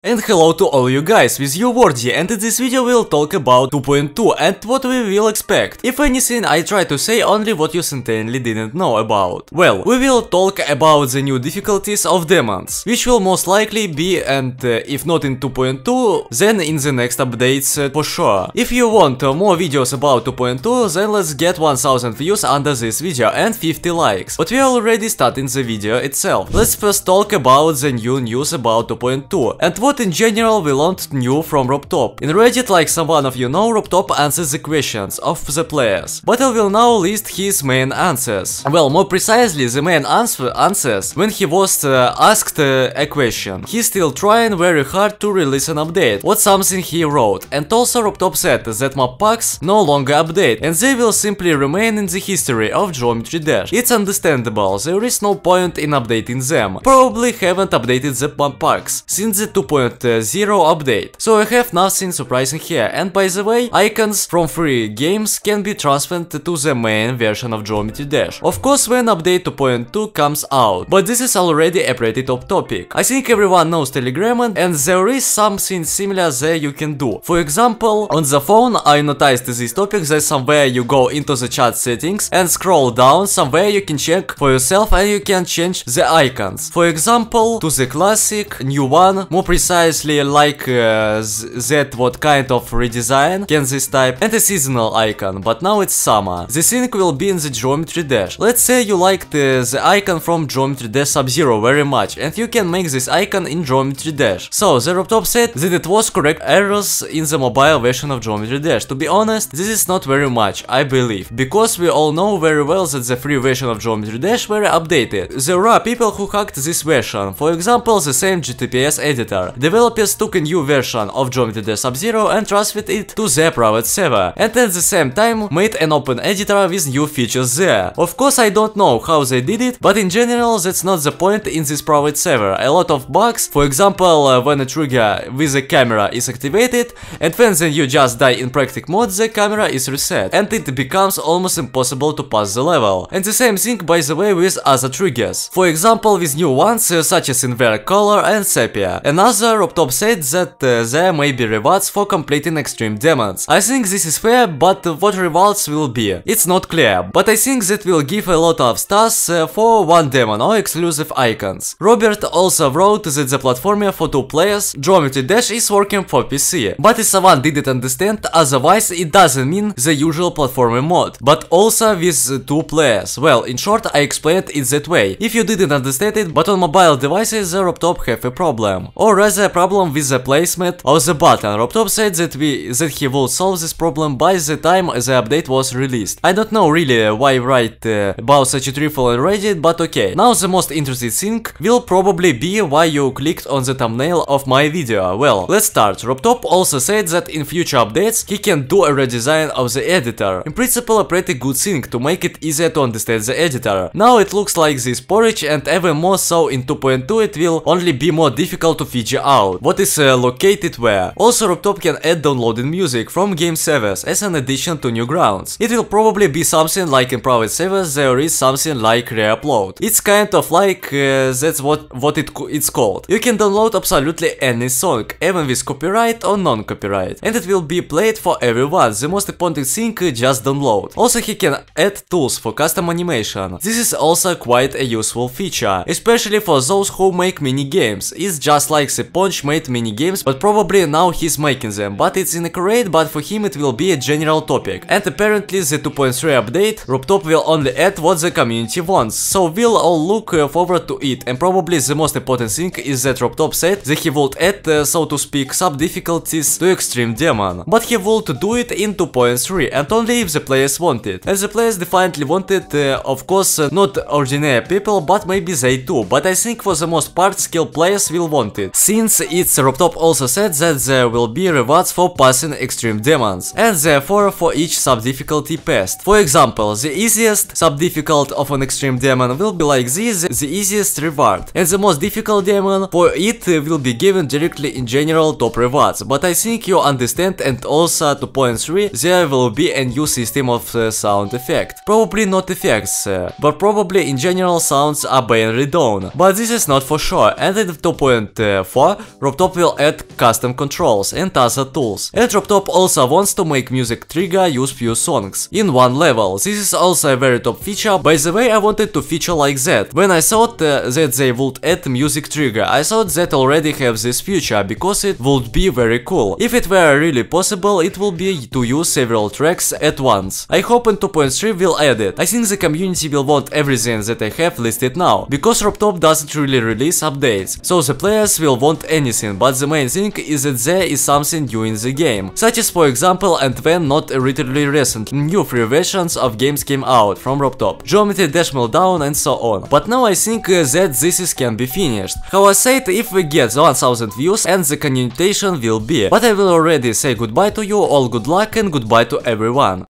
And hello to all you guys, with you Wordee, and in this video we'll talk about 2.2 and what we will expect. If anything, I try to say only what you certainly didn't know about. Well, we will talk about the new difficulties of demons, which will most likely be, and if not in 2.2, then in the next updates for sure. If you want more videos about 2.2, then let's get 1000 views under this video and 50 likes. But we are already starting the video itself. Let's first talk about the new news about 2.2 and what in general we learned new from ROBTOP. In Reddit, like some of you know, ROBTOP answers the questions of the players, but I will now list his main answers. Well, more precisely, the main answers when he was asked a question. He's still trying very hard to release an update, what something he wrote, and also ROBTOP said that map packs no longer update, and they will simply remain in the history of Geometry Dash. It's understandable, there is no point in updating them. Probably haven't updated the map packs since the 2.0 update, so I have nothing surprising here. And by the way, icons from free games can be transferred to the main version of Geometry Dash, of course when update 2.2 comes out, but this is already a pretty top topic. I think everyone knows Telegram, and there is something similar there you can do. For example, on the phone I noticed this topic that somewhere you go into the chat settings and scroll down, somewhere you can check for yourself and you can change the icons. For example, to the classic, new one, more precisely like that what kind of redesign can this type, and a seasonal icon, but now it's summer. The thing will be in the Geometry Dash. Let's say you liked the icon from Geometry Dash Sub-Zero very much, and you can make this icon in Geometry Dash. So the ROBTOP said that it was correct errors in the mobile version of Geometry Dash. To be honest, this is not very much, I believe, because we all know very well that the free version of Geometry Dash were updated. There are people who hacked this version, for example the same GTPS editor. Developers took a new version of Geometry Dash Sub-Zero and transferred it to their private server, and at the same time made an open editor with new features there. Of course I don't know how they did it, but in general that's not the point in this private server. A lot of bugs, for example when a trigger with a camera is activated, and when then you just die in practice mode, the camera is reset, and it becomes almost impossible to pass the level. And the same thing by the way with other triggers, for example with new ones such as invert color and sepia. Another ROBTOP said that there may be rewards for completing extreme demons. I think this is fair, but what rewards will be, it's not clear, but I think that will give a lot of stars for one demon or exclusive icons. Robert also wrote that the platformer for 2 players, Geometry Dash, is working for PC, but if someone didn't understand, otherwise it doesn't mean the usual platformer mode, but also with 2 players. Well, in short, I explained it that way, if you didn't understand it, but on mobile devices the ROBTOP have a problem, or rather a problem with the placement of the button. ROBTOP said that he will solve this problem by the time the update was released. I don't know really why write about such a trifle on Reddit, but okay. Now the most interesting thing will probably be why you clicked on the thumbnail of my video. Well, let's start. ROBTOP also said that in future updates he can do a redesign of the editor. In principle a pretty good thing to make it easier to understand the editor. Now it looks like this porridge, and even more so in 2.2 it will only be more difficult to figure out what is located where. Also ROBTOP can add downloading music from game servers as an addition to Newgrounds. It will probably be something like in private servers there is something like re-upload. It's kind of like that's what it's called. You can download absolutely any song, even with copyright or non-copyright, and it will be played for everyone. The most important thing, just download. Also he can add tools for custom animation. This is also quite a useful feature, especially for those who make mini games. It's just like the Punch made mini games, but probably now he's making them, but it's inaccurate, but for him it will be a general topic. And apparently the 2.3 update, ROBTOP will only add what the community wants, so we'll all look forward to it. And probably the most important thing is that ROBTOP said that he would add, so to speak, sub difficulties to extreme demon, but he would do it in 2.3 and only if the players want it. And the players definitely want it, of course not ordinary people, but maybe they do, but I think for the most part skilled players will want it, since it's ROBTOP also said that there will be rewards for passing extreme demons, and therefore for each sub-difficulty passed. For example, the easiest sub-difficult of an extreme demon will be like this, the easiest reward, and the most difficult demon, for it will be given directly in general top rewards, but I think you understand. And also 2.3 there will be a new system of sound effect, probably not effects, but probably in general sounds are being redone, but this is not for sure. And in 2.4 ROBTOP will add custom controls and other tools. And ROBTOP also wants to make music trigger use few songs in one level. This is also a very top feature. By the way, I wanted to feature like that. When I thought that they would add music trigger, I thought that already have this feature because it would be very cool. If it were really possible, it will be to use several tracks at once. I hope in 2.3 will add it. I think the community will want everything that I have listed now, because ROBTOP doesn't really release updates, so the players will want anything, but the main thing is that there is something new in the game, such as for example, and when not relatively recent, new free versions of games came out from ROBTOP, Geometry Dash Meltdown and so on. But now I think that this can be finished. How I said, if we get 1000 views and the continuation will be. But I will already say goodbye to you, all good luck and goodbye to everyone.